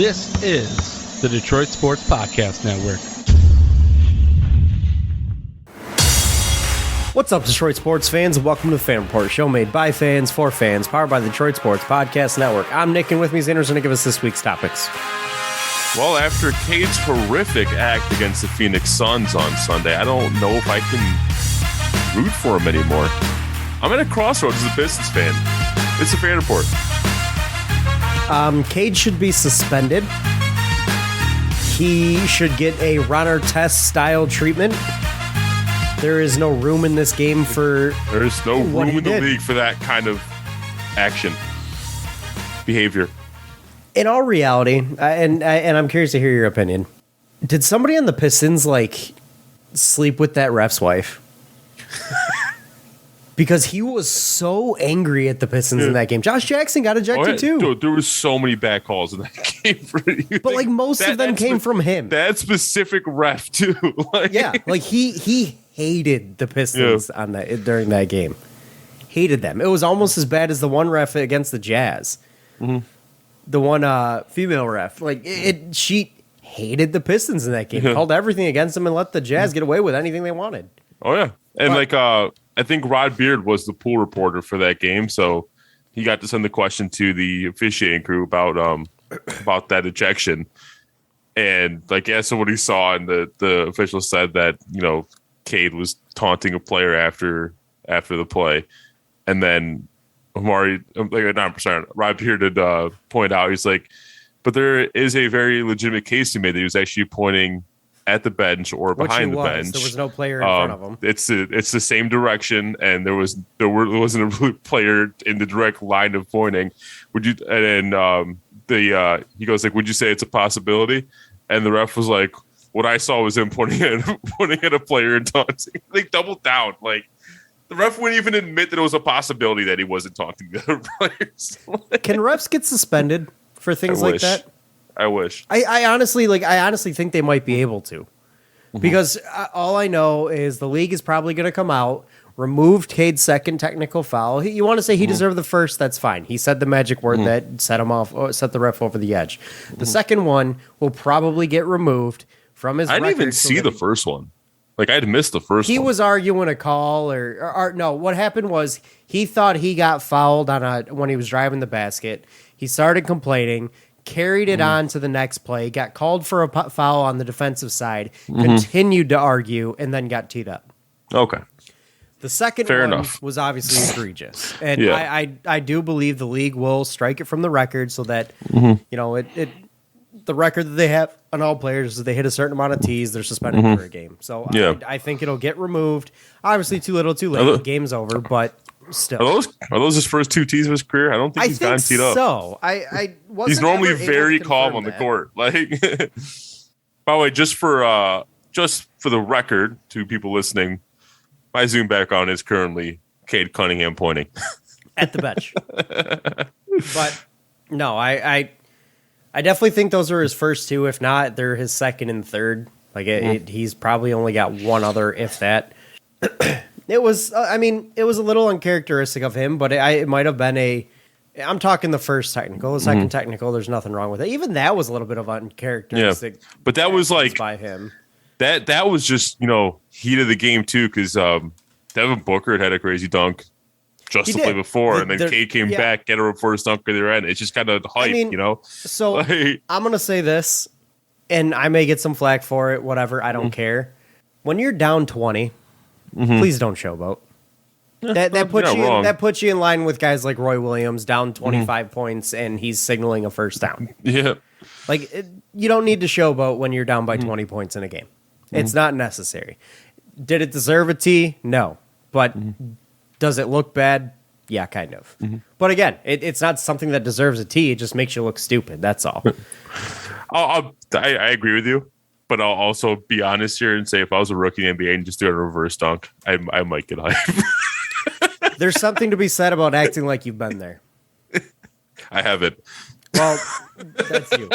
This is the Detroit Sports Podcast Network. What's up, Detroit sports fans, and welcome to the Fan Report, show made by fans for fans, powered by the Detroit Sports Podcast Network. I'm Nick, and with me is Anders, going to give us this week's topics. Well, after Cade's horrific act against the Phoenix Suns on Sunday, I don't know if I can root for him anymore. I'm at a crossroads as a Pistons fan. It's a Fan Report. Cade should be suspended. He should get a Ron Artest style treatment. There is no room in this game for There's no room in the league for that kind of action, behavior. In all reality, and I'm curious to hear your opinion, did somebody on the Pistons sleep with that ref's wife? Because he was so angry at the Pistons in that game. Josh Jackson got ejected too. Dude, there were so many bad calls in that game. But most of them came from him. That specific ref too. He hated the Pistons on that during that game. Hated them. It was almost as bad as the one ref against the Jazz. Mm-hmm. The one female ref. She hated the Pistons in that game. Yeah. Called everything against them and let the Jazz get away with anything they wanted. Oh yeah. And I think Rod Beard was the pool reporter for that game, so he got to send the question to the officiating crew about that ejection. And so what he saw, and the official said that, Cade was taunting a player after the play. And then Rod Beard did point out, he's like, but there is a very legitimate case he made that he was actually pointing at the bench or behind the bench. There was no player in front of him. It's the same direction, and there wasn't a player in the direct line of pointing. Would you? And then he goes would you say it's a possibility? And the ref was like, what I saw was him pointing at a player and taunting. They doubled down. The ref wouldn't even admit that it was a possibility that he wasn't taunting the other players. Can refs get suspended for things like that? I wish. I honestly think they might be able to, because all I know is the league is probably going to come out, remove Cade's second technical foul. You want to say he deserved the first? That's fine. He said the magic word that set him off, or set the ref over the edge. The second one will probably get removed from his. I didn't even see the first one. I'd missed the first one. He was arguing a call, or no. What happened was he thought he got fouled when he was driving the basket. He started complaining. Carried it on to the next play, got called for a foul on the defensive side, continued to argue, and then got teed up. Okay. The second one was obviously egregious. And I do believe the league will strike it from the record so that, the record that they have on all players is they hit a certain amount of tees, they're suspended for a game. So I think it'll get removed. Obviously, too little, too late. The game's over, but still. Are those his first two tees of his career? I don't think he's gotten teed up. So I wasn't. He's normally very calm on the court. By the way, just for the record, to people listening, my zoom back on is currently Cade Cunningham pointing at the bench. But no, I definitely think those are his first two. If not, they're his second and third. He's probably only got one other, if that. It was, it was a little uncharacteristic of him, but it might have been I'm talking the first technical, the second technical, there's nothing wrong with it. Even that was a little bit of uncharacteristic. Yeah, but that was by him. That was just, heat of the game too, because Devin Booker had a crazy dunk just the play before, and then Cade came back, get a reverse dunk at their end. It's just kind of hype, So I'm going to say this, and I may get some flack for it, whatever, I don't care. When you're down 20, please don't showboat. That puts you in line with guys like Roy Williams, down 25 points, and he's signaling a first down. Yeah, you don't need to showboat when you're down by 20 points in a game. It's not necessary. Did it deserve a tee? No, but does it look bad? Yeah, kind of. But again, it's not something that deserves a tee. It just makes you look stupid. That's all. I agree with you. But I'll also be honest here and say if I was a rookie in the NBA and just do a reverse dunk, I might get hyped. There's something to be said about acting like you've been there. I haven't. Well, that's you.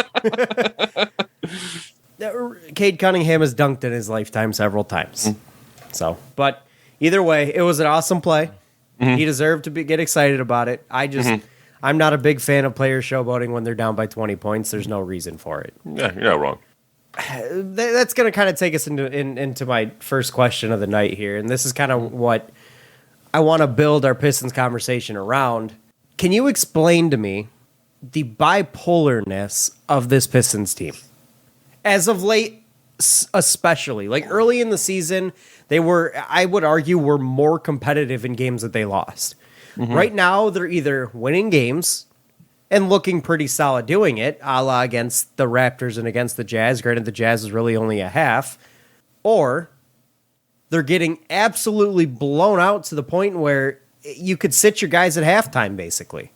Cade Cunningham has dunked in his lifetime several times. So, but either way, it was an awesome play. He deserved to get excited about it. I'm not a big fan of players showboating when they're down by 20 points. There's no reason for it. Yeah, you're not wrong. That's going to kind of take us into my first question of the night here. And this is kind of what I want to build our Pistons conversation around. Can you explain to me the bipolarness of this Pistons team? As of late, especially. Like early in the season, they were, I would argue, were more competitive in games that they lost. Mm-hmm. Right now, they're either winning games and looking pretty solid doing it, a la against the Raptors and against the Jazz. Granted, the Jazz is really only a half. Or they're getting absolutely blown out to the point where you could sit your guys at halftime, basically.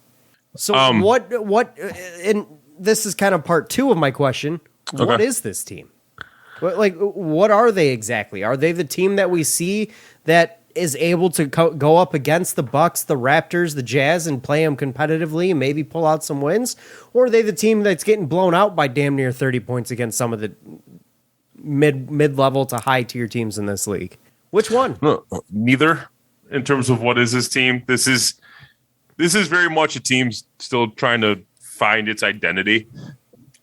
So and this is kind of part two of my question. Okay. What is this team? What are they exactly? Are they the team that we see that is able to go up against the Bucks, the Raptors, the Jazz, and play them competitively and maybe pull out some wins? Or are they the team that's getting blown out by damn near 30 points against some of the mid-level to high-tier teams in this league? Which one? No, neither. In terms of what is this team, this is very much a team still trying to find its identity,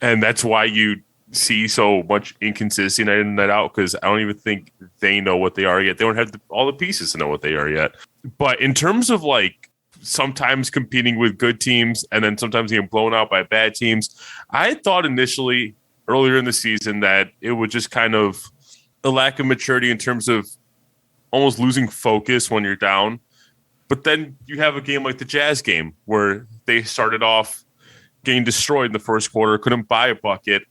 and that's why you see so much inconsistency night in, night out, because I don't even think they know what they are yet. They don't have all the pieces to know what they are yet. But in terms of like sometimes competing with good teams and then sometimes getting blown out by bad teams, I thought initially earlier in the season that it would just kind of a lack of maturity in terms of almost losing focus when you're down. But then you have a game like the Jazz game where they started off getting destroyed in the first quarter, couldn't buy a bucket,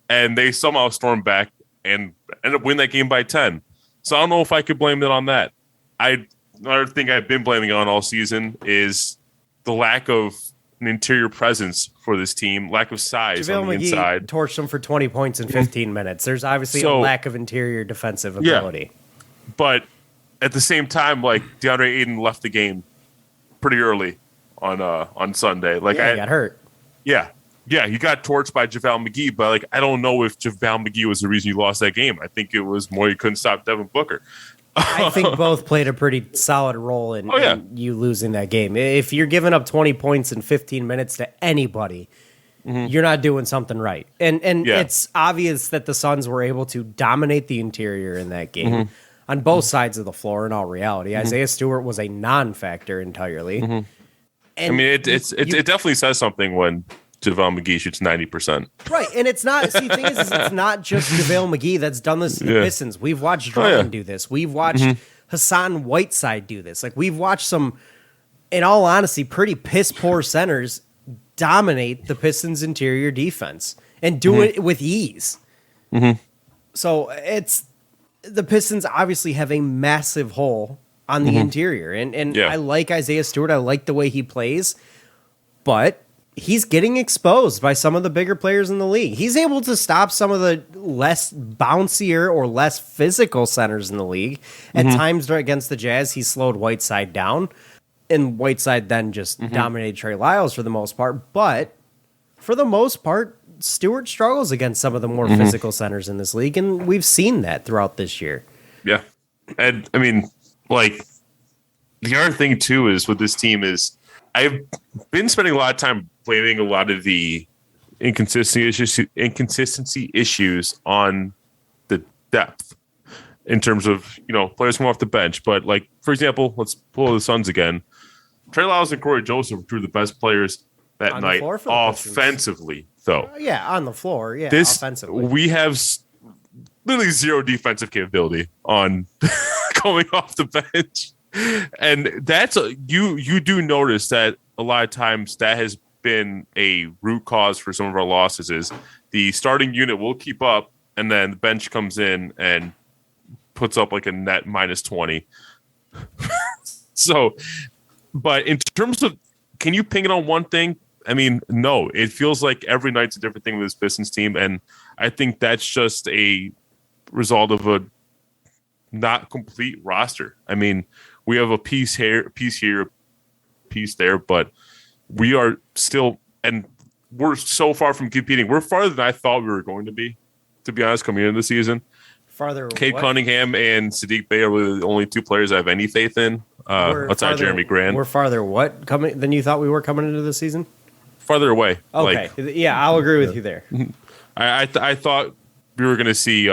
and they somehow stormed back and ended up winning that game by 10. So I don't know if I could blame it on that. Another thing I've been blaming on all season is the lack of an interior presence for this team, lack of size on the inside. Torched them for 20 points in 15 minutes. There's obviously a lack of interior defensive ability. Yeah, but at the same time, like DeAndre Ayton left the game pretty early on Sunday. Like he got hurt. Yeah, he got torched by JaVale McGee, but like I don't know if JaVale McGee was the reason you lost that game. I think it was more you couldn't stop Devin Booker. I think both played a pretty solid role in you losing that game. If you're giving up 20 points in 15 minutes to anybody, you're not doing something right. And it's obvious that the Suns were able to dominate the interior in that game on both sides of the floor in all reality. Isaiah Stewart was a non-factor entirely. And I mean, it definitely says something when JaVale McGee shoots 90%. Right, and it's not. See, the thing is it's not just JaVale McGee that's done this to the Pistons. We've watched Drummond do this. We've watched Hassan Whiteside do this. Like we've watched some, in all honesty, pretty piss poor centers dominate the Pistons' interior defense and do it with ease. So it's the Pistons obviously have a massive hole on the interior, and I like Isaiah Stewart. I like the way he plays, but he's getting exposed by some of the bigger players in the league. He's able to stop some of the less bouncier or less physical centers in the league. At times against the Jazz, he slowed Whiteside down, and Whiteside then just dominated Trey Lyles for the most part. But for the most part, Stewart struggles against some of the more physical centers in this league, and we've seen that throughout this year. Yeah. And, I mean, like, the other thing, too, is with this team is I've been spending a lot of time blaming a lot of the inconsistency issues on the depth in terms of, players come off the bench. But, like, for example, let's pull the Suns again. Trey Lyles and Corey Joseph were two of the best players that night offensively, though. On the floor. Yeah, offensively. We have literally zero defensive capability on going off the bench. And that's you do notice that a lot of times that has been a root cause for some of our losses is the starting unit will keep up and then the bench comes in and puts up like a net minus 20. So, but in terms of, can you ping it on one thing? I mean, no, it feels like every night's a different thing with this Pistons team. And I think that's just a result of a not complete roster. I mean, we have a piece here, piece there, but we are still, and we're so far from competing. We're farther than I thought we were going to be honest, coming into the season. Farther. Cade Cunningham and Sadiq Bey are really the only two players I have any faith in outside Jeremy Grant. We're farther than you thought we were coming into the season? Farther away. Okay. Yeah, I'll agree with you there. I thought we were going to see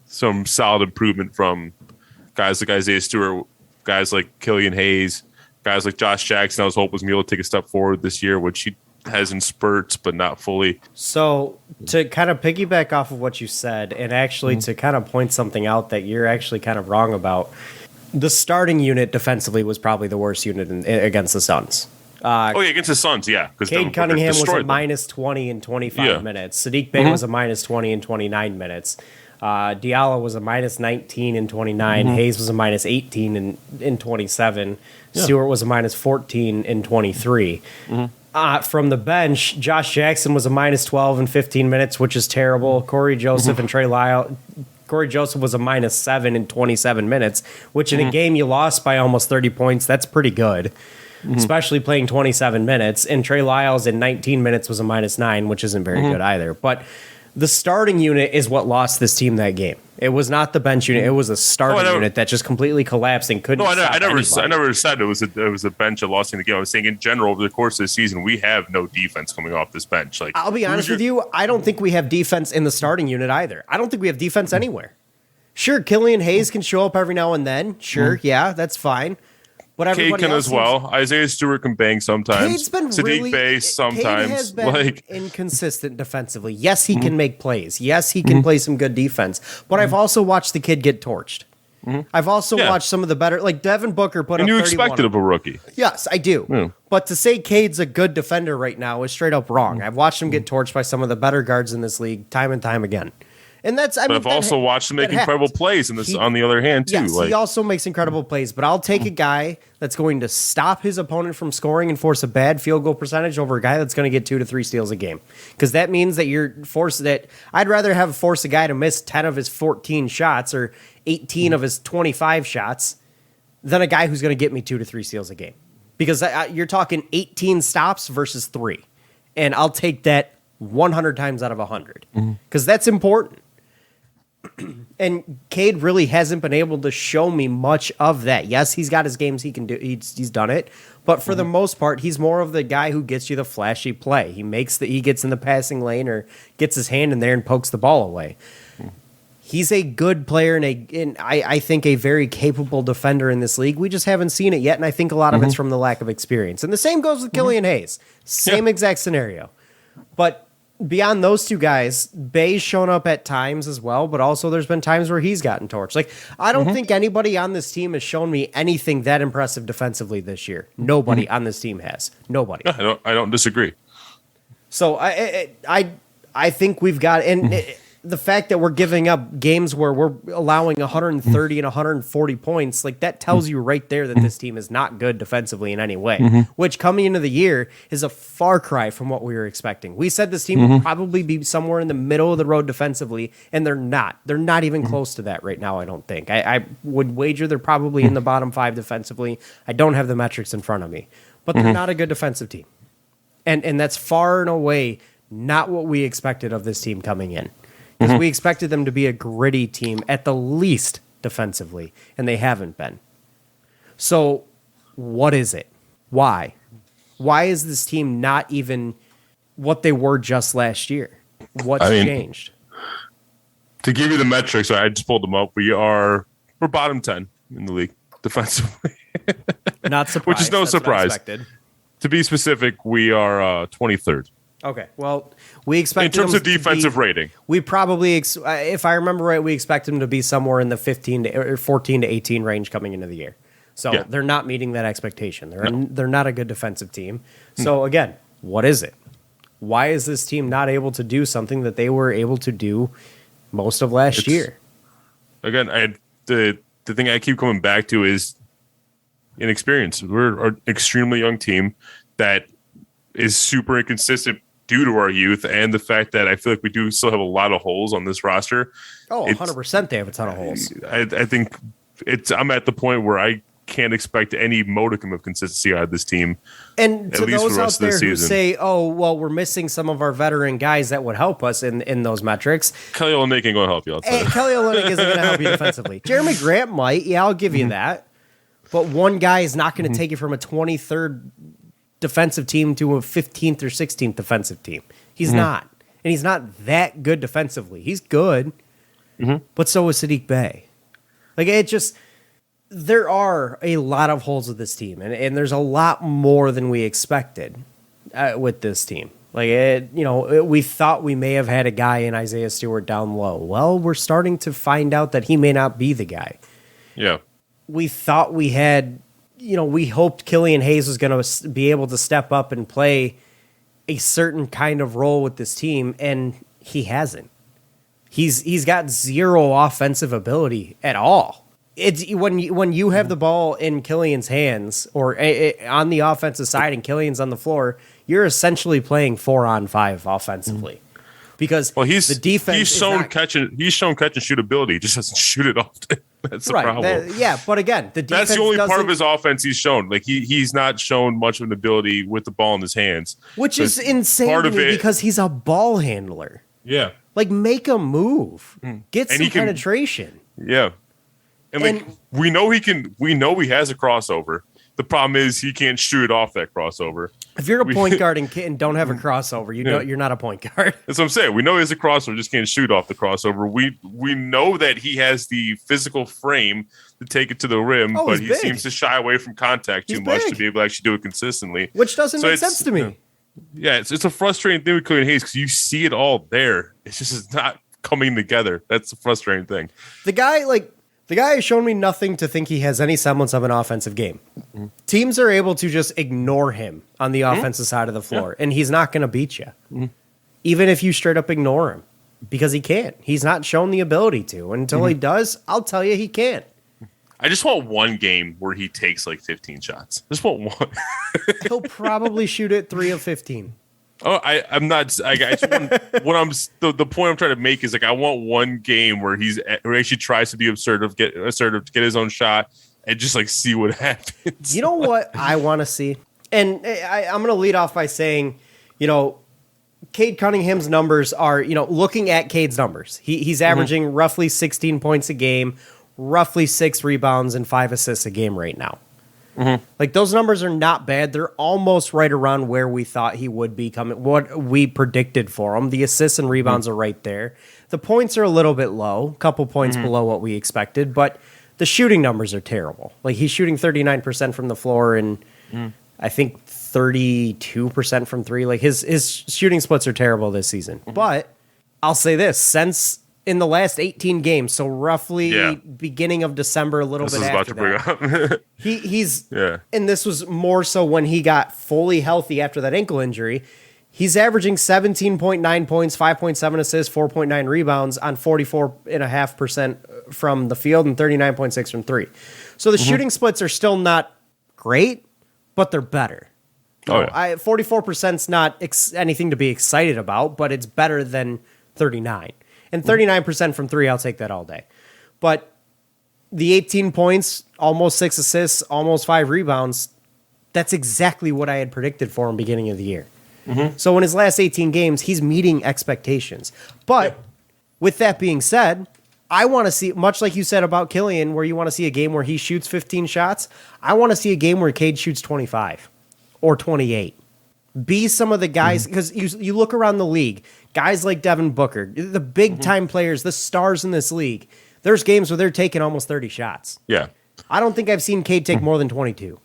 some solid improvement from guys like Isaiah Stewart, guys like Killian Hayes, guys like Josh Jackson. I was hoping was going to be able to take a step forward this year, which he has in spurts, but not fully. So to kind of piggyback off of what you said, and actually to kind of point something out that you're actually kind of wrong about, the starting unit defensively was probably the worst unit against the Suns. Against the Suns, yeah. Cade Cunningham was a minus 20 in 25 minutes. Sadiq Bey was a minus 20 in 29 minutes. Diallo was a minus 19 in 29. Hayes was a minus 18 in 27. Stewart was a minus 14 in 23. From the bench, Josh Jackson was a minus 12 in 15 minutes, which is terrible. Corey Joseph and Trey Lyle. Corey Joseph was a minus 7 in 27 minutes, which in a game you lost by almost 30 points, that's pretty good, especially playing 27 minutes. And Trey Lyles in 19 minutes was a minus 9, which isn't very good either. But the starting unit is what lost this team that game. It was not the bench unit. It was a starting unit that just completely collapsed and couldn't stop anybody. I never said it was a bench that lost in the game. I was saying in general over the course of the season, we have no defense coming off this bench. Like, I'll be honest with you, I don't think we have defense in the starting unit either. I don't think we have defense anywhere. Sure, Killian Hayes can show up every now and then. Sure, yeah, that's fine. But everybody Cade can else as well. Isaiah Stewart can bang sometimes. Cade's been Sadiq Bey sometimes. Cade has been inconsistent defensively. Yes, he can make plays. Yes, he can play some good defense. But I've also watched the kid get torched. I've also watched some of the better, like Devin Booker put up 31. And you expected of a rookie. Yes, I do. Yeah. But to say Cade's a good defender right now is straight up wrong. I've watched him get torched by some of the better guards in this league time and time again. And that's, I've also watched him make incredible plays on the other hand, too. Yes, he also makes incredible plays, but I'll take a guy that's going to stop his opponent from scoring and force a bad field goal percentage over a guy that's going to get 2 to 3 steals a game. Because that means that I'd rather force a guy to miss 10 of his 14 shots or 18 of his 25 shots than a guy who's going to get me 2 to 3 steals a game. Because you're talking 18 stops versus 3. And I'll take that 100 times out of 100. Because that's important. And Cade really hasn't been able to show me much of that. Yes, he's got his games he can do. He's done it, but for the most part, he's more of the guy who gets you the flashy play. He gets in the passing lane or gets his hand in there and pokes the ball away. He's a good player and I think a very capable defender in this league. We just haven't seen it yet, and I think a lot of it's from the lack of experience. And the same goes with Killian Hayes. Same exact scenario. But beyond those two guys, Bay's shown up at times as well, but also there's been times where he's gotten torched. Like, I don't think anybody on this team has shown me anything that impressive defensively this year. Nobody on this team has. Nobody. I don't disagree. So I think we've got the fact that we're giving up games where we're allowing 130 and 140 points, like that tells you right there that this team is not good defensively in any way, which coming into the year is a far cry from what we were expecting. We said this team would probably be somewhere in the middle of the road defensively, and they're not. They're not even close to that right now, I don't think. I would wager they're probably in the bottom 5 defensively. I don't have the metrics in front of me, but they're not a good defensive team. And that's far and away not what we expected of this team coming in. Because we expected them to be a gritty team, at the least defensively, and they haven't been. So, what is it? Why? Why is this team not even what they were just last year? What's changed? To give you the metrics, I just pulled them up. We're bottom 10 in the league defensively. Not surprised. Which is no surprise. To be specific, we are 23rd. Okay, well, we expect in terms of defensive rating. We probably, if I remember right, we expect them to be somewhere in the 14 to 18 range coming into the year. So they're not meeting that expectation. They're not a good defensive team. So again, what is it? Why is this team not able to do something that they were able to do most of last year? Again, the thing I keep coming back to is inexperience. We're an extremely young team that is super inconsistent due to our youth and the fact that I feel like we do still have a lot of holes on this roster. Oh, 100% they have a ton of holes. I think I'm at the point where I can't expect any modicum of consistency out of this team. And to those out there who say, oh, well, we're missing some of our veteran guys that would help us in those metrics. Kelly Olynyk ain't going to help you. Kelly Olynyk isn't going to help you defensively. Jeremy Grant might. Yeah, I'll give you that. But one guy is not going to take it from a 23rd defensive team to a 15th or 16th defensive team. He's not. And he's not that good defensively. He's good, but so is Sadiq Bey. Like, it just, there are a lot of holes with this team, and there's a lot more than we expected with this team. Like, we thought we may have had a guy in Isaiah Stewart down low. Well, we're starting to find out that he may not be the guy. Yeah. We thought we had, we hoped Killian Hayes was going to be able to step up and play a certain kind of role with this team, and he hasn't. He's got zero offensive ability at all. It's when you have the ball in Killian's hands or on the offensive side and Killian's on the floor, you're essentially playing 4-on-5 offensively. Because the defense he's shown catch and shoot ability. He just doesn't shoot it often. That's the problem. But again, the defense, that's the only part of his offense he's shown. Like he's not shown much of an ability with the ball in his hands, which is insane to me because he's a ball handler. Yeah, like make a move, get some penetration. Yeah, and we know he can. We know he has a crossover. The problem is he can't shoot off that crossover. If you're a point guard and don't have a crossover, you're not a point guard. That's what I'm saying. We know he has a crossover, just can't shoot off the crossover. We know that he has the physical frame to take it to the rim, but he seems to shy away from contact too much to be able to actually do it consistently. Which doesn't make sense to me. Yeah, it's a frustrating thing with Killian Hayes because you see it all there. It's just not coming together. That's the frustrating thing. The guy has shown me nothing to think he has any semblance of an offensive game. Teams are able to just ignore him on the offensive side of the floor, and he's not going to beat you, even if you straight up ignore him, because he can't. He's not shown the ability to. Until he does, I'll tell you he can't. I just want one game where he takes like 15 shots. Just want one. He'll probably shoot it 3 of 15. Oh, I'm not. The point I'm trying to make is like I want one game where he actually tries to be assertive to get his own shot and just like see what happens. You know what I want to see, and I'm going to lead off by saying, Cade Cunningham's numbers are, looking at Cade's numbers, he's averaging roughly 16 points a game, roughly 6 rebounds and 5 assists a game right now. Like those numbers are not bad. They're almost right around where we thought he would be coming, what we predicted for him. The assists and rebounds are right there. The points are a little bit low, a couple points below what we expected, but the shooting numbers are terrible. Like he's shooting 39% from the floor and I think 32% from 3. Like his shooting splits are terrible this season. But I'll say this, since in the last 18 games, so roughly beginning of December, a little bit after that. He's and this was more so when he got fully healthy after that ankle injury. He's averaging 17.9 points, 5.7 assists, 4.9 rebounds on 44.5% from the field and 39.6 from 3. So the shooting splits are still not great, but they're better. 44% is not anything to be excited about, but it's better than 39. And 39% from 3, I'll take that all day. But the 18 points, almost 6 assists, almost 5 rebounds, that's exactly what I had predicted for him beginning of the year. So in his last 18 games, he's meeting expectations. But with that being said, I want to see, much like you said about Killian, where you want to see a game where he shoots 15 shots, I want to see a game where Cade shoots 25 or 28. Be some of the guys, because you look around the league, guys like Devin Booker, the big-time players, the stars in this league, there's games where they're taking almost 30 shots. Yeah. I don't think I've seen Cade take more than 22.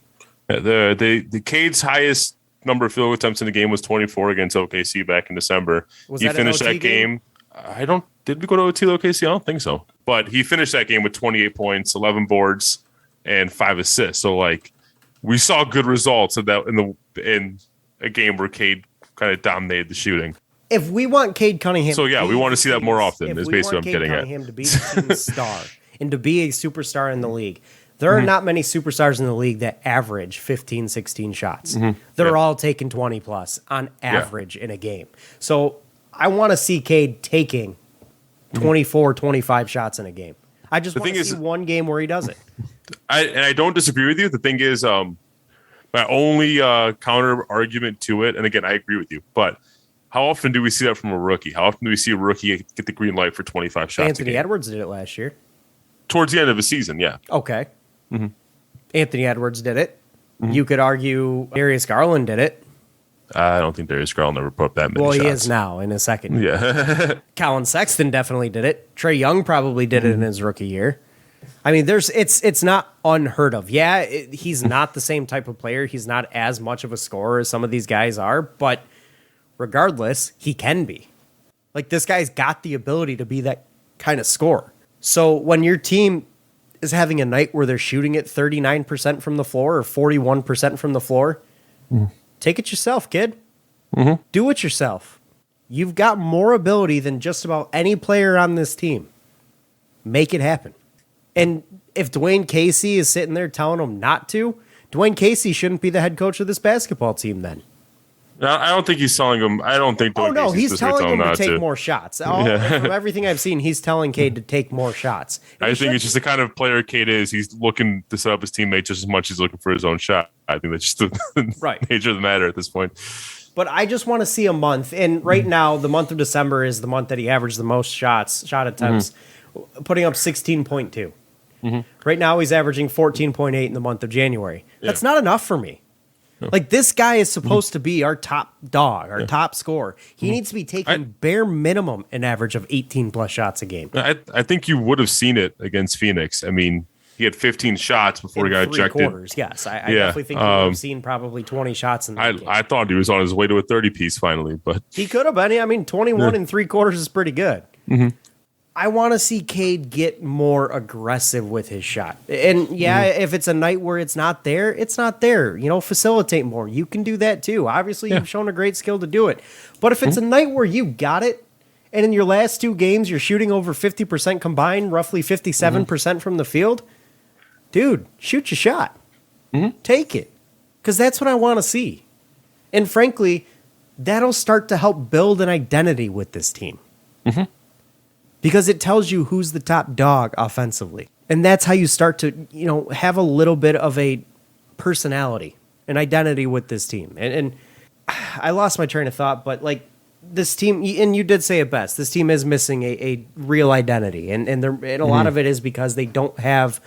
The Cade's highest number of field goal attempts in the game was 24 against OKC back in December. He finished that game. Did we go to OT with OKC? I don't think so. But he finished that game with 28 points, 11 boards, and 5 assists. So, like, we saw good results of that in a game where Cade kind of dominated the shooting. If we want Cade Cunningham, we want to see that more often. Is basically what I'm getting at. Him to be the team's star and to be a superstar in the league. There are not many superstars in the league that average 15, 16 shots. They're all taking 20 plus on average in a game. So I want to see Cade taking 24, 25 shots in a game. I just want to see one game where he does it. I don't disagree with you. The thing is, my only counter argument to it, and again, I agree with you, but how often do we see that from a rookie? How often do we see a rookie get the green light for 25 shots? Anthony Edwards did it last year. Towards the end of the season, yeah. Okay. Anthony Edwards did it. You could argue Darius Garland did it. I don't think Darius Garland ever put up that many shots. Well, he is now in his second year. Yeah. Colin Sexton definitely did it. Trae Young probably did it in his rookie year. I mean, it's not unheard of. Yeah, he's not the same type of player. He's not as much of a scorer as some of these guys are, but regardless, he can be. Like, this guy's got the ability to be that kind of scorer. So when your team is having a night where they're shooting at 39% from the floor or 41% from the floor, take it yourself, kid. Do it yourself. You've got more ability than just about any player on this team. Make it happen. And if Dwayne Casey is sitting there telling him not to, Dwayne Casey shouldn't be the head coach of this basketball team then. I don't think he's telling him. I don't think. He's telling him to take more shots. From everything I've seen, he's telling Cade to take more shots. I think it's just the kind of player Cade is. He's looking to set up his teammate just as much as he's looking for his own shot. I think that's just the nature of the matter at this point. But I just want to see a month. And right now, the month of December is the month that he averaged the most shot attempts, putting up 16.2. Right now, he's averaging 14.8 in the month of January. That's not enough for me. Like, this guy is supposed to be our top dog, our top scorer. He needs to be taking bare minimum an average of 18-plus shots a game. I think you would have seen it against Phoenix. I mean, he had 15 shots before he got ejected. Quarters, yes. I definitely think he would have seen probably 20 shots in that game. I thought he was on his way to a 30-piece finally, but he could have been. I mean, 21 and 3/4 is pretty good. I want to see Cade get more aggressive with his shot. And if it's a night where it's not there, it's not there. You know, facilitate more. You can do that too. Obviously, you've shown a great skill to do it. But if it's a night where you got it, and in your last 2 games, you're shooting over 50% combined, roughly 57% from the field, dude, shoot your shot. Take it. Because that's what I want to see. And frankly, that'll start to help build an identity with this team. Because it tells you who's the top dog offensively. And that's how you start to, have a little bit of a personality, an identity with this team. And I lost my train of thought, but like this team, and you did say it best, this team is missing a real identity. And a lot of it is because they don't have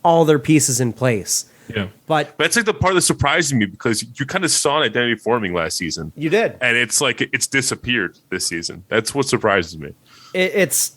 all their pieces in place. Yeah. But that's like the part that surprised me because you kind of saw an identity forming last season. You did. And it's like it's disappeared this season. That's what surprises me. It's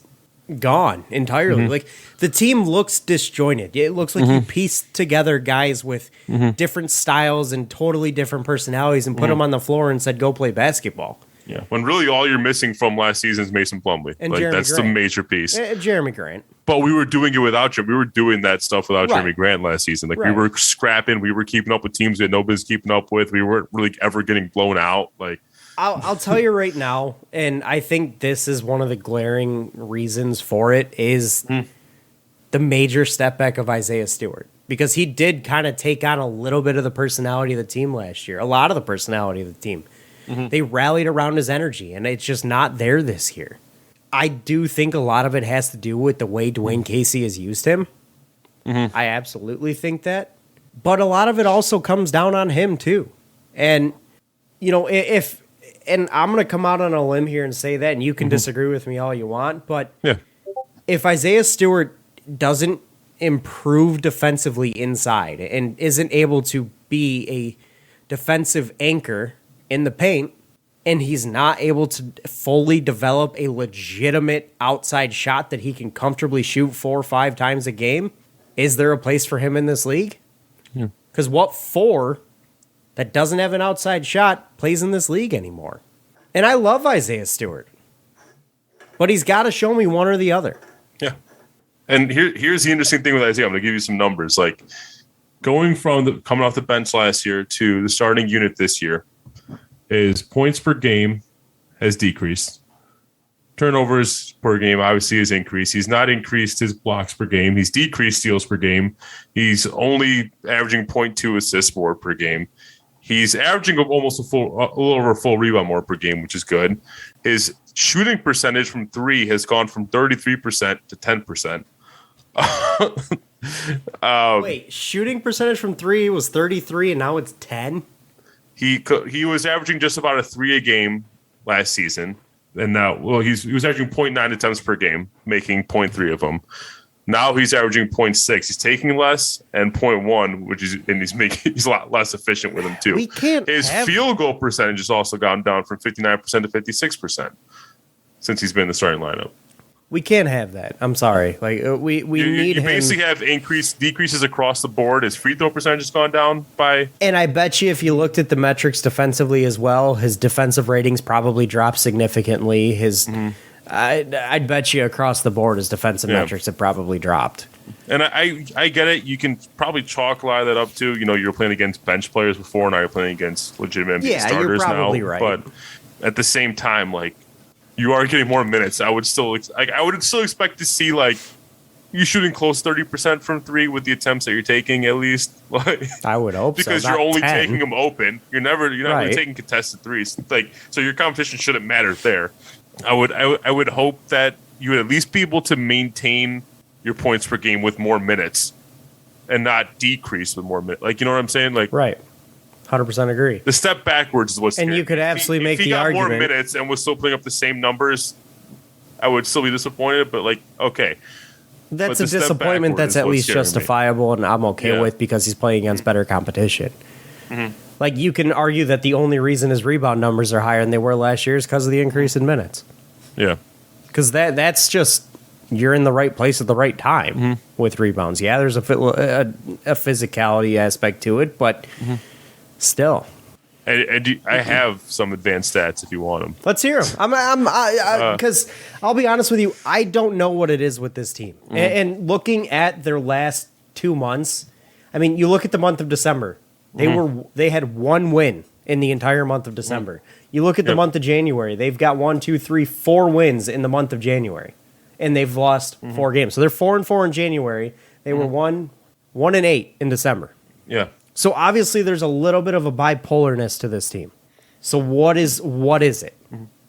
gone entirely. Like, the team looks disjointed. It looks like you pieced together guys with different styles and totally different personalities and put them on the floor and said, go play basketball. Yeah. When really all you're missing from last season is Mason Plumlee. And like, Jeremy that's Grant. the major piece. Jeremy Grant. But we were doing it without him. We were doing that stuff without Jeremy Grant last season. Like, we were scrapping. We were keeping up with teams that nobody's keeping up with. We weren't really ever getting blown out. Like, I'll tell you right now, and I think this is one of the glaring reasons for it, is the major step back of Isaiah Stewart. Because he did kind of take on a little bit of the personality of the team last year, a lot of the personality of the team. They rallied around his energy, and it's just not there this year. I do think a lot of it has to do with the way Dwayne Casey has used him. I absolutely think that. But a lot of it also comes down on him, too. And, and I'm going to come out on a limb here and say that, and you can disagree with me all you want, but if Isaiah Stewart doesn't improve defensively inside and isn't able to be a defensive anchor in the paint, and he's not able to fully develop a legitimate outside shot that he can comfortably shoot 4 or 5 times a game, is there a place for him in this league? Because what 4 that doesn't have an outside shot plays in this league anymore? And I love Isaiah Stewart, but he's got to show me one or the other. Yeah. And here's the interesting thing with Isaiah. I'm going to give you some numbers. Like, going from coming off the bench last year to the starting unit this year, his points per game has decreased. Turnovers per game obviously has increased. He's not increased his blocks per game. He's decreased steals per game. He's only averaging 0.2 assists more per game. He's averaging almost a little over a full rebound more per game, which is good. His shooting percentage from 3 has gone from 33% to 10%. Wait, shooting percentage from 3 was 33 and now it's 10? He was averaging just about a 3 a game last season. And now, he was averaging 0.9 attempts per game, making 0.3 of them. Now he's averaging 0.6. He's taking less, and 0.1, he's a lot less efficient with him too. His field goal percentage has also gone down from 59% to 56% since he's been in the starting lineup. We can't have that. I'm sorry. Like we need him. You basically have decreases across the board. His free throw percentage has gone down by. And I bet you if you looked at the metrics defensively as well, his defensive ratings probably dropped significantly. I'd bet you across the board his defensive metrics have probably dropped. And I get it. You can probably chalk a lot of that up to, you're playing against bench players before, now you're playing against legitimate starters you're probably now. Right. But at the same time, like, you are getting more minutes. I would still expect to see you shooting close 30% from three with the attempts that you're taking at least. I would hope because so. You're only 10. taking them open. You're not really taking contested threes. So your competition shouldn't matter there. I would hope that you would at least be able to maintain your points per game with more minutes and not decrease with more minutes. You know what I'm saying? Right. 100% agree. The step backwards is what's and scary. You could absolutely make the argument. If he got more minutes and was still putting up the same numbers, I would still be disappointed. But okay, that's a disappointment that's at least justifiable, and I'm okay with because he's playing against better competition. Mm-hmm. You can argue that the only reason his rebound numbers are higher than they were last year is because of the increase in minutes. Yeah, because that's just you're in the right place at the right time with rebounds. Yeah, there's a physicality aspect to it, but. Still, I have some advanced stats if you want them. Let's hear them. Because I'll be honest with you, I don't know what it is with this team. And looking at their last 2 months, I mean, you look at the month of December. They had one win in the entire month of December. You look at the month of January. They've got 4 wins in the month of January, and they've lost 4 games. So they're 4-4 in January. They were 1-8 in December. Yeah. So obviously there's a little bit of a bipolarness to this team. So what is it?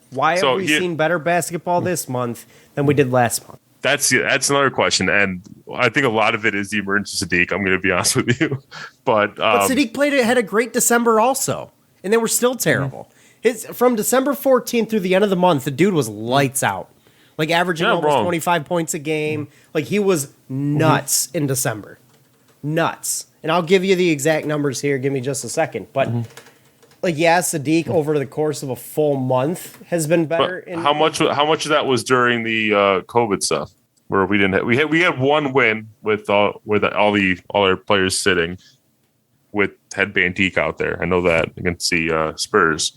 Why have we seen better basketball this month than we did last month? That's another question, and I think a lot of it is the emergence of Sadiq. I'm going to be honest with you, but Sadiq had a great December also, and they were still terrible. From December 14th through the end of the month, the dude was lights out, averaging almost 25 points a game. He was nuts in December, nuts. And I'll give you the exact numbers here. Give me just a second. But, Sadiq over the course of a full month has been better. How much of that was during the COVID stuff, where we didn't we had one win with all our players sitting with headband Deke out there. I know that against the Spurs.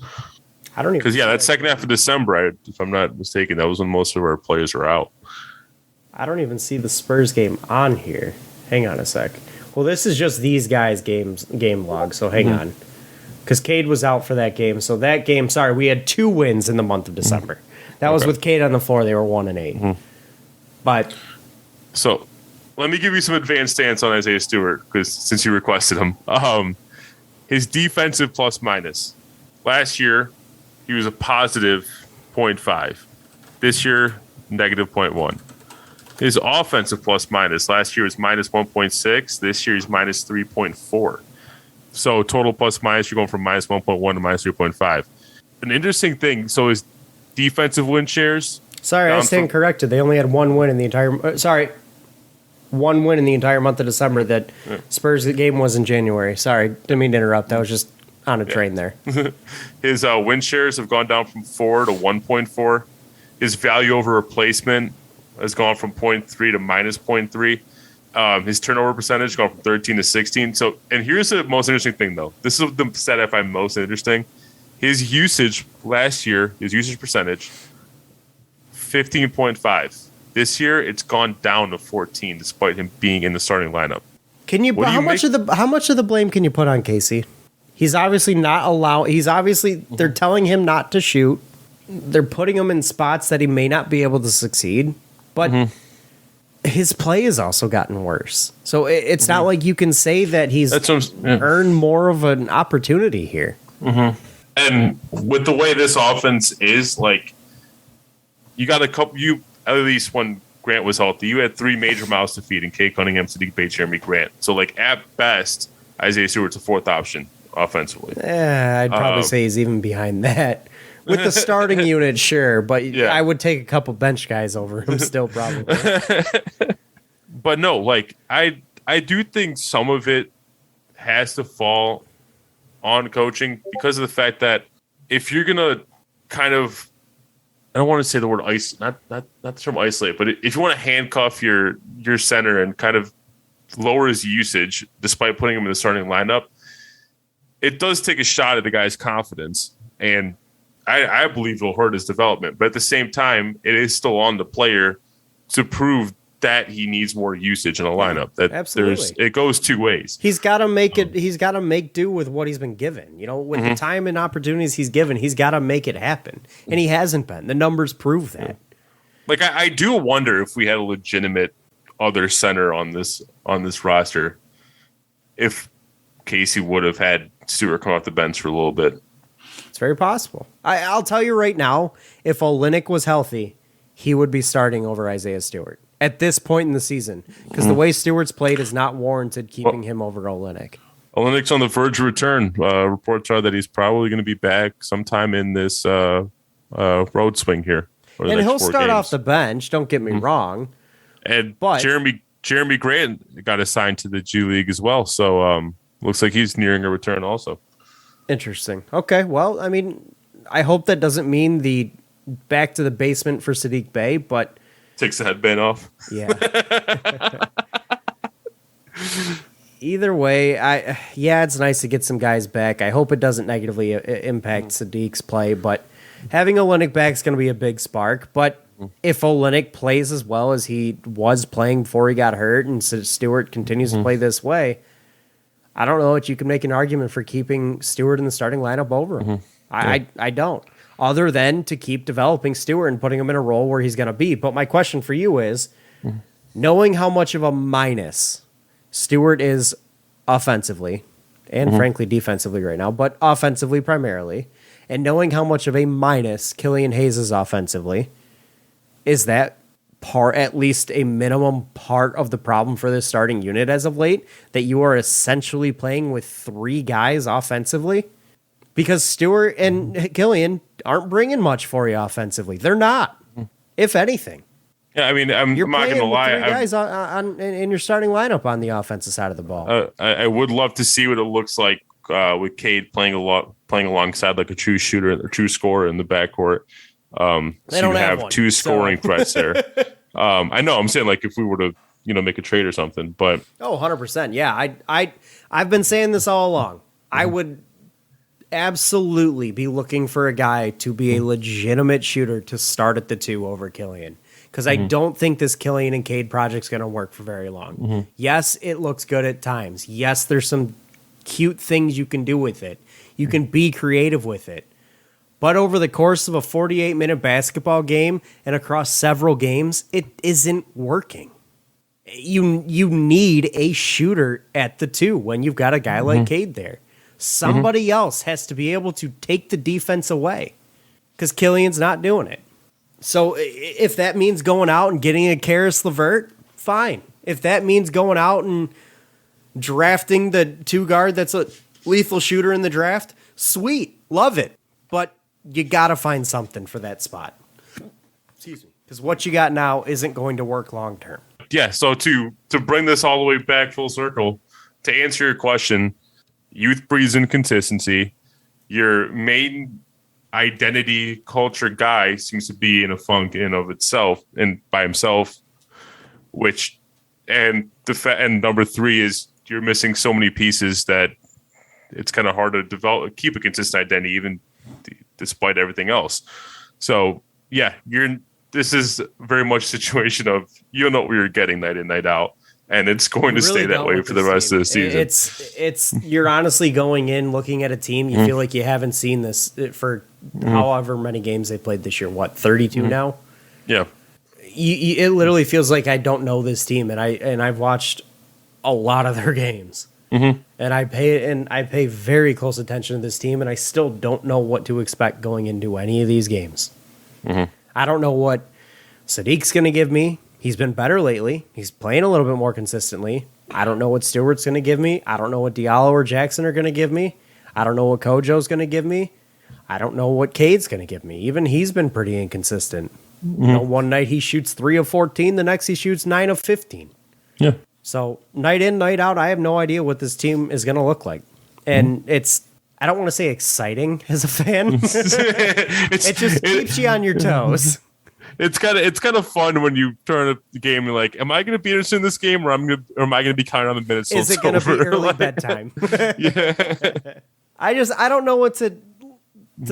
I don't even because that second half of December, if I'm not mistaken, that was when most of our players were out. I don't even see the Spurs game on here. Hang on a sec. Well, this is just these guys' game log, so hang on. Because Cade was out for that game. So that game, we had 2 wins in the month of December. That was with Cade on the floor. They were 1-8. But so let me give you some advanced stats on Isaiah Stewart, because since you requested him. His defensive plus minus. Last year, he was a positive 0.5. This year, negative 0.1. His offensive plus minus last year was minus 1.6. This year he's minus 3.4. So total plus minus, you're going from minus 1.1 to minus 3.5. An interesting thing. So his defensive win shares. Sorry, I stand corrected. They only had 1 win in the entire. 1 win in the entire month of December. That Spurs game was in January. Sorry, didn't mean to interrupt. I was just on a train there. His win shares have gone down from 4 to 1.4. His value over replacement has gone from 0.3 to minus 0.3. His turnover percentage has gone from 13 to 16. So, and here's the most interesting thing, though. This is the stat I find most interesting. His usage last year, his usage percentage, 15.5. This year, it's gone down to 14, despite him being in the starting lineup. How much of the blame can you put on Casey? He's obviously not allowed. They're telling him not to shoot. They're putting him in spots that he may not be able to succeed. But his play has also gotten worse. So it's not like you can say that he's earned more of an opportunity here. And with the way this offense is, you got at least when Grant was healthy, you had 3 major mouths to feed in Kate Cunningham, Sadiq Bey, Jeremy Grant. So, at best, Isaiah Stewart's a 4th option offensively. I'd probably say he's even behind that. With the starting unit, sure, but I would take a couple bench guys over him still, probably. but no, like I do think some of it has to fall on coaching because of the fact that if you're gonna kind of, I don't want to say the word not the term isolate, but if you want to handcuff your center and kind of lower his usage despite putting him in the starting lineup, it does take a shot at the guy's confidence, and I believe it'll hurt his development. But at the same time, it is still on the player to prove that he needs more usage in a lineup. That Absolutely. it goes two ways. He's got to make it. He's got to make do with what he's been given. You know, with the time and opportunities he's given, he's got to make it happen, and he hasn't been. The numbers prove that. Like I do wonder if we had a legitimate other center on this roster, if Casey would have had Stewart come off the bench for a little bit. It's very possible. I'll tell you right now, if Olynyk was healthy, he would be starting over Isaiah Stewart at this point in the season, because the way Stewart's played is not warranted keeping him over Olynyk. Olynyk's on the verge of return. Reports are that he's probably going to be back sometime in this road swing here. And he'll start off the bench, don't get me wrong. But Jeremy Grant got assigned to the G League as well, so looks like he's nearing a return also. Interesting. Okay, well, I mean, I hope that doesn't mean the back to the basement for Saddiq Bey, but takes the headband off. Yeah. Either way, it's nice to get some guys back. I hope it doesn't negatively impact Sadiq's play, but having Olynyk back is going to be a big spark. But if Olynyk plays as well as he was playing before he got hurt, and Stewart continues to play this way, I don't know that you can make an argument for keeping Stewart in the starting lineup over him. I don't. Other than to keep developing Stewart and putting him in a role where he's going to be. But my question for you is, knowing how much of a minus Stewart is offensively, and frankly defensively right now, but offensively primarily, and knowing how much of a minus Killian Hayes is offensively, is that at least a minimum part of the problem for this starting unit as of late, that you are essentially playing with three guys offensively? Because Stewart and Killian aren't bringing much for you offensively. They're not, if anything. Yeah, I mean, I'm not going to lie. Three guys in your starting lineup on the offensive side of the ball. I would love to see what it looks like with Cade playing alongside like a true shooter or true scorer in the backcourt. So you have two scoring threats there. I know. I'm saying like if we were to make a trade or something, but 100%. Yeah, I've been saying this all along. I would absolutely be looking for a guy to be a legitimate shooter to start at the two over Killian, because I don't think this Killian and Cade project's going to work for very long. Yes, it looks good at times. Yes, there's some cute things you can do with it. You can be creative with it. But over the course of a 48-minute basketball game and across several games, it isn't working. You need a shooter at the two when you've got a guy like Cade there. Somebody else has to be able to take the defense away, because Killian's not doing it. So if that means going out and getting a Karis LeVert, fine. If that means going out and drafting the two guard that's a lethal shooter in the draft, sweet, love it. But you got to find something for that spot. Excuse me. Because what you got now isn't going to work long term. Yeah, so to bring this all the way back full circle, to answer your question, youth breeds inconsistency. Your main identity culture guy seems to be in a funk in of itself and by himself, and number three is you're missing so many pieces that it's kind of hard to keep a consistent identity even despite everything else. So yeah, this is very much a situation of you know what we were getting night in, night out. And it's going to stay that way for the rest of the season. You're honestly going in looking at a team. You feel like you haven't seen this for however many games they played this year. What, 32 now? Yeah. It literally feels like I don't know this team, and I've watched a lot of their games, and I pay very close attention to this team, and I still don't know what to expect going into any of these games. I don't know what Sadiq's going to give me. He's been better lately. He's playing a little bit more consistently. I don't know what Stewart's going to give me. I don't know what Diallo or Jackson are going to give me. I don't know what Kojo's going to give me. I don't know what Cade's going to give me. Even he's been pretty inconsistent. One night he shoots 3 of 14. The next he shoots 9 of 15. Yeah. So night in, night out, I have no idea what this team is going to look like. And I don't want to say exciting as a fan. It just keeps you on your toes. It's kind of fun when you turn up the game and like, am I going to be interested in this game, or am I going to be counting on the minutes? Is it going to be early bedtime? Yeah. I don't know what to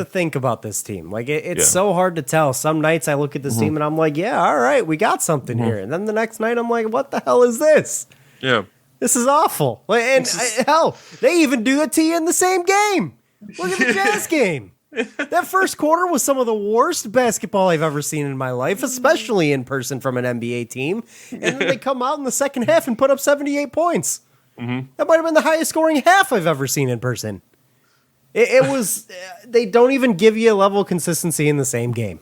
think about this team. Like it's so hard to tell. Some nights I look at this team and I'm like, yeah, all right, we got something here. And then the next night I'm like, what the hell is this? Yeah. This is awful. Hell, they even do it to you in the same game. Look at the Jazz game. That first quarter was some of the worst basketball I've ever seen in my life, especially in person from an NBA team. And then they come out in the second half and put up 78 points. That might have been the highest scoring half I've ever seen in person. It was, they don't even give you a level of consistency in the same game.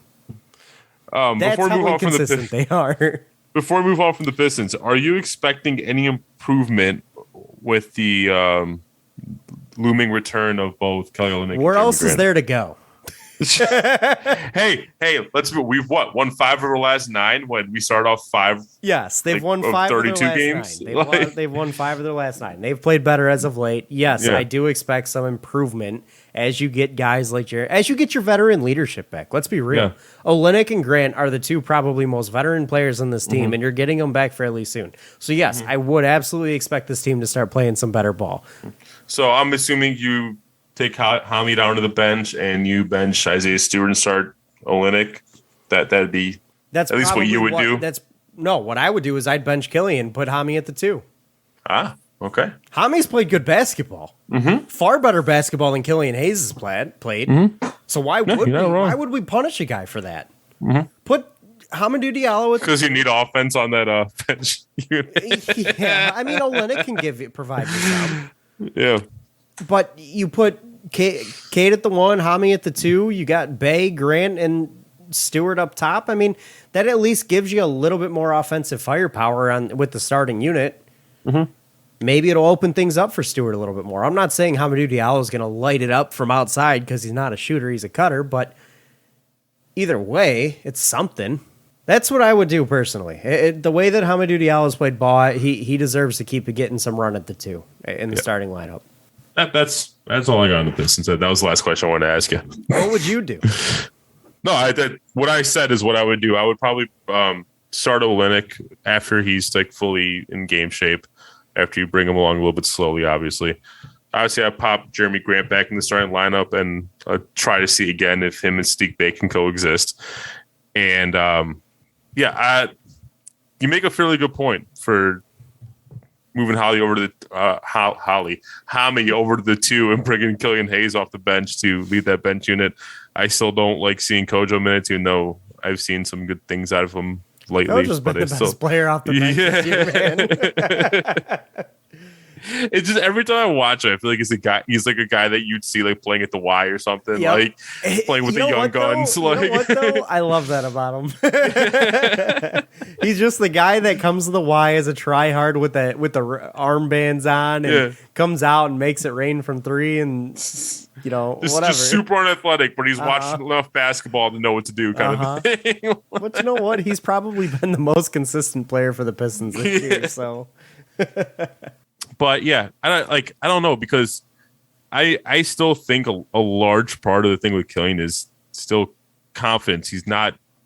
That's how inconsistent they are. Before we move on from the Pistons, are you expecting any improvement with the looming return of both Kelly Olynyk and Where Jeremy else Grant? is there to go? hey, we've won 5 of our last 9 when we start off 5. Yes, they've won 5 of their last games. 9. They've won 5 of their last 9. They've played better as of late. Yes, I do expect some improvement as you get guys like as you get your veteran leadership back. Let's be real. Olynyk and Grant are the 2 probably most veteran players on this team, and you're getting them back fairly soon. So yes, I would absolutely expect this team to start playing some better ball. So I'm assuming you take Hami down to the bench and you bench Isaiah Stewart and start Olynyk. That'd be at least what you would do. What I would do is I'd bench Killian, put Hami at the 2. Okay. Hami's played good basketball. Far better basketball than Killian Hayes has played. So why would we punish a guy for that? Put Hamidou Diallo because you need offense on that bench unit. Yeah, I mean Olynyk can provide you some. Yeah. But you put Cade at the 1, Hami at the 2. You got Bay, Grant, and Stewart up top. I mean, that at least gives you a little bit more offensive firepower with the starting unit. Maybe it'll open things up for Stewart a little bit more. I'm not saying Hamidou Diallo is going to light it up from outside because he's not a shooter, he's a cutter. But either way, it's something. That's what I would do personally. The way that Hamidou Diallo has played ball, he deserves to keep getting some run at the 2 in the starting lineup. That's all I got on the Pistons. That was the last question I wanted to ask you. What would you do? No, what I said is what I would do. I would probably start Olynyk after he's like fully in game shape. After you bring him along a little bit slowly, obviously. Obviously, I pop Jeremy Grant back in the starting lineup and try to see again if him and Steve Bay can coexist. And you make a fairly good point for moving Hami over to the 2 and bringing Killian Hayes off the bench to lead that bench unit. I still don't like seeing Kojo minutes, even though I've seen some good things out of him lately. Kojo's been the best player off the bench this year, man. It's just every time I watch it, I feel like he's like a guy that you'd see like playing at the Y or something, like playing with the young guns. You know what, though? I love that about him. He's just the guy that comes to the Y as a tryhard with the armbands on and comes out and makes it rain from 3 and whatever. Just super unathletic, but he's watched enough basketball to know what to do, kind of thing. But you know what? He's probably been the most consistent player for the Pistons this year. So. But yeah, I don't know, because I still think a large part of the thing with Killian is still confidence. He's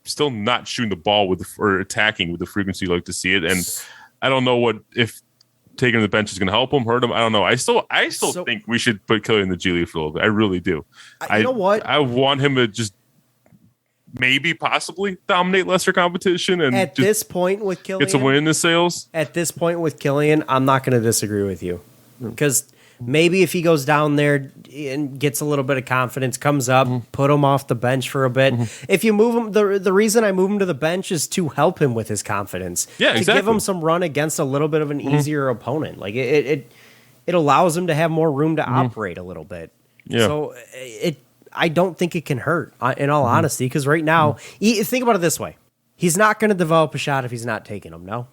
still not shooting the ball or attacking with the frequency you like to see it. And I don't know if taking the bench is going to help him, hurt him. I don't know. I still think we should put Killian in the G League for a little bit. I really do. You know what? I want him to just maybe possibly dominate lesser competition and at this point with Killian, get some win in the sales. At this point with Killian, I'm not going to disagree with you, because maybe if he goes down there and gets a little bit of confidence, comes up, put him off the bench for a bit. If you move him, the reason I move him to the bench is to help him with his confidence. Yeah, to give him some run against a little bit of an easier opponent. Like it allows him to have more room to operate a little bit. Yeah. So I don't think it can hurt, in all honesty, because right now, think about it this way. He's not going to develop a shot if he's not taking them, no?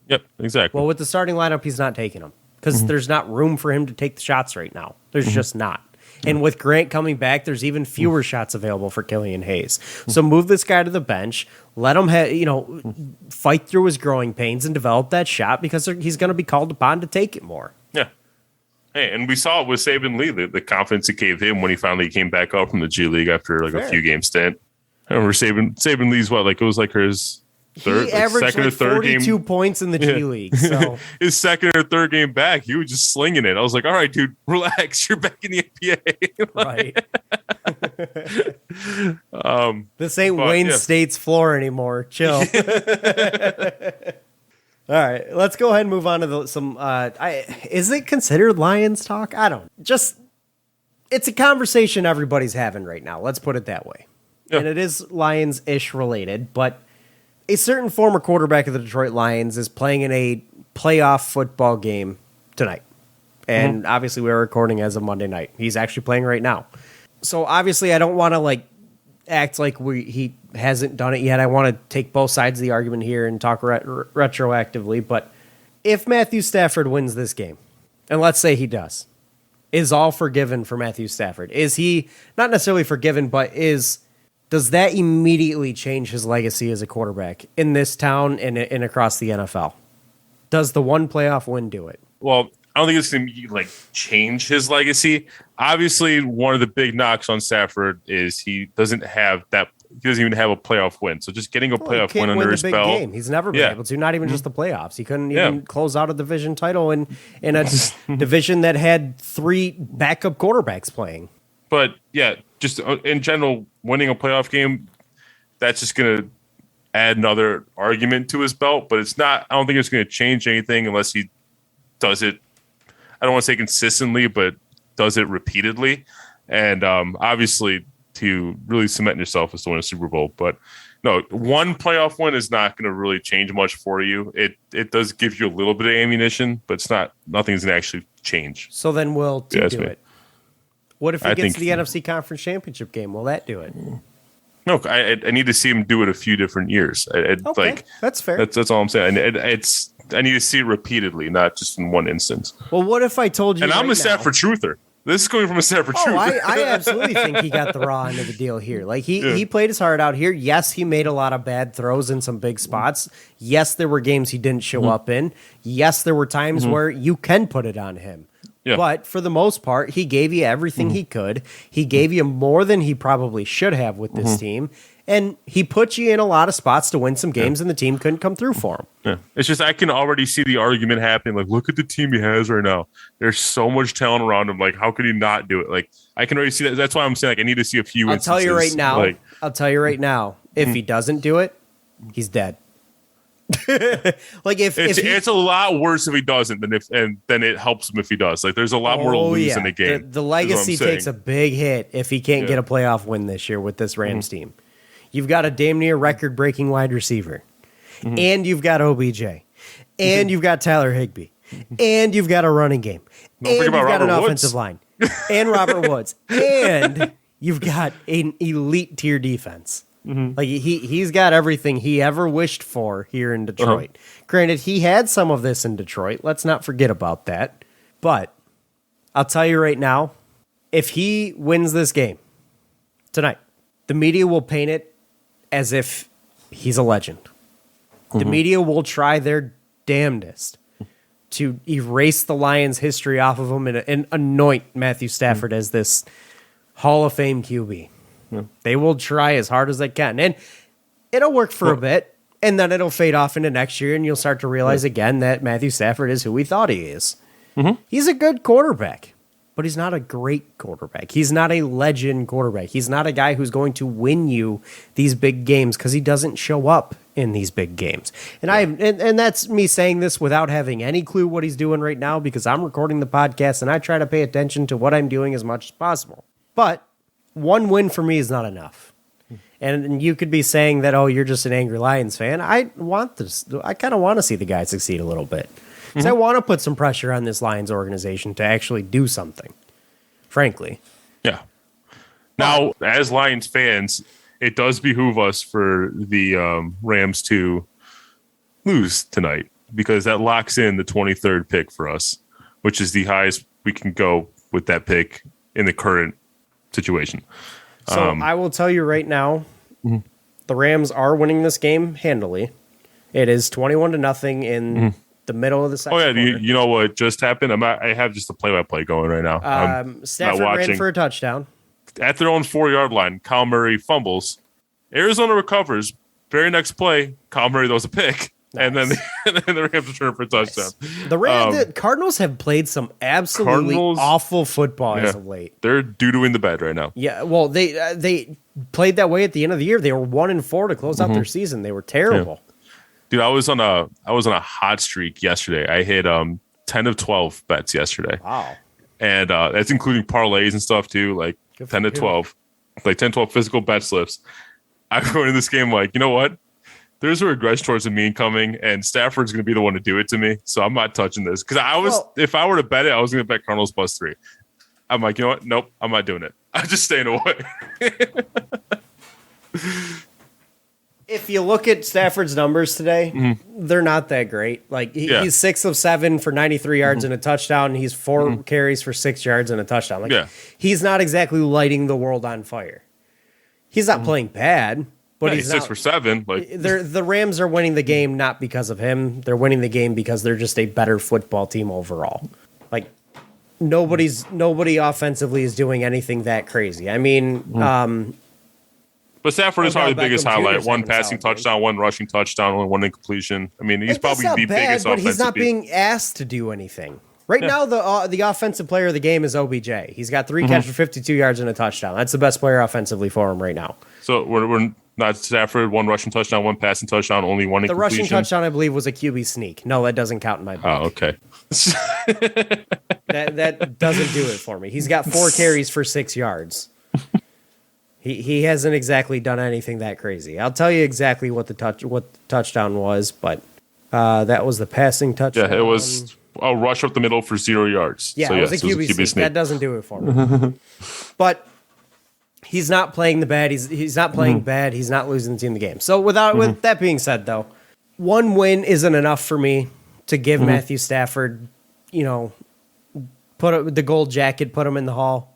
Yep, exactly. Well, with the starting lineup, he's not taking them because there's not room for him to take the shots right now. There's just not. And with Grant coming back, there's even fewer shots available for Killian Hayes. So move this guy to the bench, let him fight through his growing pains and develop that shot because he's going to be called upon to take it more. Yeah. Hey, and we saw it with Saban Lee, the confidence it gave him when he finally came back up from the G League after a few game stint. I remember Saban Lee's it was like his third, he averaged second or third 42 game. points in the G League. So his second or third game back, he was just slinging it. I was like, all right, dude, relax. You're back in the NBA. Right. This ain't Wayne State's floor anymore. Chill. All right, let's go ahead and move on to some. Is it considered Lions talk? I don't. It's a conversation everybody's having right now. Let's put it that way. Yeah. And it is Lions-ish related, but a certain former quarterback of the Detroit Lions is playing in a playoff football game tonight. And obviously we're recording as of Monday night. He's actually playing right now. So obviously I don't want to act like he hasn't done it yet. I want to take both sides of the argument here and talk retroactively. But if Matthew Stafford wins this game, and let's say he does, is all forgiven for Matthew Stafford? Is he not necessarily forgiven, but does that immediately change his legacy as a quarterback in this town and across the NFL? Does the one playoff win do it? Well, I don't think it's going to change his legacy. Obviously, one of the big knocks on Stafford is he doesn't even have a playoff win. So just getting a playoff win under his belt. Game. He's never been able to, not even just the playoffs. He couldn't even close out a division title in a division that had 3 backup quarterbacks playing. But yeah, just in general, winning a playoff game, that's just going to add another argument to his belt. But it's not. I don't think it's going to change anything unless he does it. I don't want to say consistently, but does it repeatedly. And obviously, to really cement yourself as to win a Super Bowl. But no, one playoff win is not going to really change much for you. It does give you a little bit of ammunition, but it's not. Nothing's going to actually change. So then will do it? What if he gets to the NFC Conference Championship game? Will that do it? No, I need to see him do it a few different years. Okay, that's fair. That's all I'm saying. I need to see it repeatedly, not just in one instance. Well, what if I told you? And I'm a Stafford truther. This is going from a Stafford truther. I absolutely think he got the raw end of the deal here. He played his heart out here. Yes, he made a lot of bad throws in some big spots. Yes, there were games he didn't show up in. Yes, there were times where you can put it on him. Yeah. But for the most part, he gave you everything he could. He gave you more than he probably should have with this team. And he put you in a lot of spots to win some games, and the team couldn't come through for him. Yeah. It's just I can already see the argument happening. Look at the team he has right now. There's so much talent around him. How could he not do it? I can already see that. That's why I'm saying I need to see a few instances. I'll tell you right now, if he doesn't do it, he's dead. It's a lot worse if he doesn't than it helps him if he does. There's a lot more to lose in the game. The legacy takes a big hit if he can't get a playoff win this year with this Rams team. You've got a damn near record-breaking wide receiver, and you've got OBJ, and you've got Tyler Higbee, and you've got a running game, and you've got an offensive line, and Robert Woods, and you've got an elite tier defense. He's got everything he ever wished for here in Detroit. Granted, he had some of this in Detroit. Let's not forget about that. But I'll tell you right now, if he wins this game tonight, the media will paint it as if he's a legend. The media will try their damnedest to erase the Lions' history off of him and anoint Matthew Stafford as this Hall of Fame QB. They will try as hard as they can. And it'll work for a bit, and then it'll fade off into next year, and you'll start to realize again that Matthew Stafford is who we thought he is. He's a good quarterback, but he's not a great quarterback. He's not a legend quarterback. He's not a guy who's going to win you these big games because he doesn't show up in these big games. And and that's me saying this without having any clue what he's doing right now because I'm recording the podcast, and I try to pay attention to what I'm doing as much as possible. But one win for me is not enough. And you could be saying that, you're just an angry Lions fan. I kind of want to see the guy succeed a little bit. Because I want to put some pressure on this Lions organization to actually do something, frankly. Yeah. Now, as Lions fans, it does behoove us for the Rams to lose tonight because that locks in the 23rd pick for us, which is the highest we can go with that pick in the current situation. So I will tell you right now, the Rams are winning this game handily. It is 21-0 in the middle of the second quarter. You know what just happened? I have just a play-by-play going right now. Stafford ran for a touchdown. At their own 4-yard line, Kyle Murray fumbles. Arizona recovers. Very next play, Kyle Murray throws a pick. Nice. And then the Rams return for a touchdown. Nice. The Cardinals have played some absolutely awful football as of late. They're doo-dooing the bed right now. Yeah, well, they played that way at the end of the year. They were 1-4 to close out their season. They were terrible. Yeah. Dude, I was on a hot streak yesterday. I hit 10 of 12 bets yesterday. Wow. And that's including parlays and stuff too, like 10 to 12. Like 10, 12 physical bet slips. I'm going into this game like, you know what? There's a regression towards the mean coming, and Stafford's going to be the one to do it to me. So I'm not touching this. Because if I were to bet it, I was going to bet Cardinals +3. I'm like, you know what? Nope, I'm not doing it. I'm just staying away. If you look at Stafford's numbers today, they're not that great. Like he's 6 of 7 for 93 yards and a touchdown. He's 4 carries for 6 yards and a touchdown. Like he's not exactly lighting the world on fire. He's not playing bad. But he's 6 for 7. Like the Rams are winning the game not because of him. They're winning the game because they're just a better football team overall. Like nobody offensively is doing anything that crazy. I mean, but Stafford is probably the biggest highlight. 1 passing touchdown, 1 rushing touchdown, only 1 incompletion. I mean, he's probably the biggest offensive. But he's not being asked to do anything. Right now, the offensive player of the game is OBJ. He's got 3 catches for 52 yards and a touchdown. That's the best player offensively for him right now. So we're not Stafford, 1 rushing touchdown, 1 passing touchdown, only 1 incompletion. The rushing touchdown, I believe, was a QB sneak. No, that doesn't count in my book. Oh, okay. that doesn't do it for me. He's got 4 carries for 6 yards. He hasn't exactly done anything that crazy. I'll tell you exactly what the touchdown was, but that was the passing touchdown. Yeah, it was a rush up the middle for 0 yards. Yeah, so, it was a QB sneak. That doesn't do it for me. But he's not playing the bad. He's not playing bad. He's not losing the team the game. So with that being said, though, 1 win isn't enough for me to give Matthew Stafford, put the gold jacket, put him in the hall.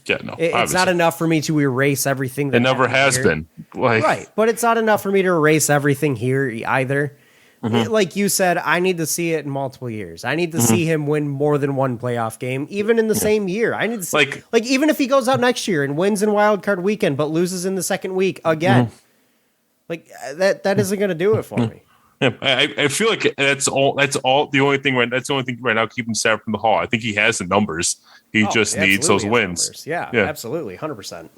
Yeah, no, it's not enough for me to erase everything. It never has been. Right, but it's not enough for me to erase everything here either. Like you said, I need to see it in multiple years. I need to see him win more than 1 playoff game, even in the same year. I need to see, like even if he goes out next year and wins in Wild Card Weekend, but loses in the second week again, like that isn't going to do it for me. Yeah, I feel like that's all. The only thing right now keeping Stafford from the hall. I think he has the numbers. He just needs those wins. Yeah, absolutely, 100%.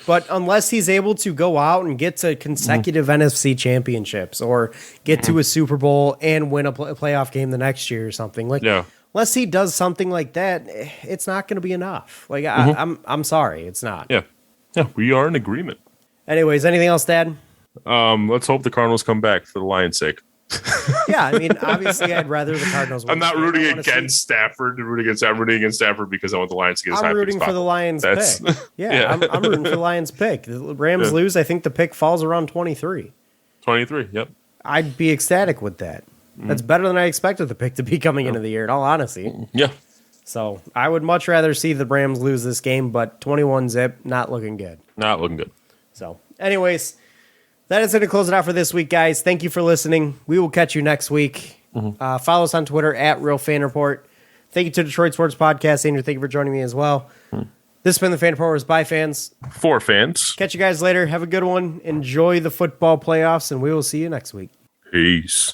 But unless he's able to go out and get to consecutive NFC championships or get to a Super Bowl and win a playoff game the next year or something, unless he does something like that, it's not going to be enough. Like I'm sorry, it's not. Yeah, we are in agreement. Anyways, anything else, Dad? Let's hope the Cardinals come back for the Lions' sake. Yeah, I mean, obviously, I'd rather the Cardinals win. I'm not rooting against Stafford. I'm rooting against Stafford because I want the Lions to get his high pick. I'm rooting for the Lions pick. Yeah. I'm rooting for the Lions pick. The Rams lose. I think the pick falls around 23. 23, yep. I'd be ecstatic with that. That's better than I expected the pick to be coming into the year, in all honesty. Yeah. So I would much rather see the Rams lose this game, but 21-0, not looking good. Not looking good. So, anyways, that is going to close it out for this week, guys. Thank you for listening. We will catch you next week. Follow us on Twitter @RealFanReport. Thank you to Detroit Sports Podcast. Andrew, thank you for joining me as well. This has been the Fan Reporters by fans. For fans. Catch you guys later. Have a good one. Enjoy the football playoffs, and we will see you next week. Peace.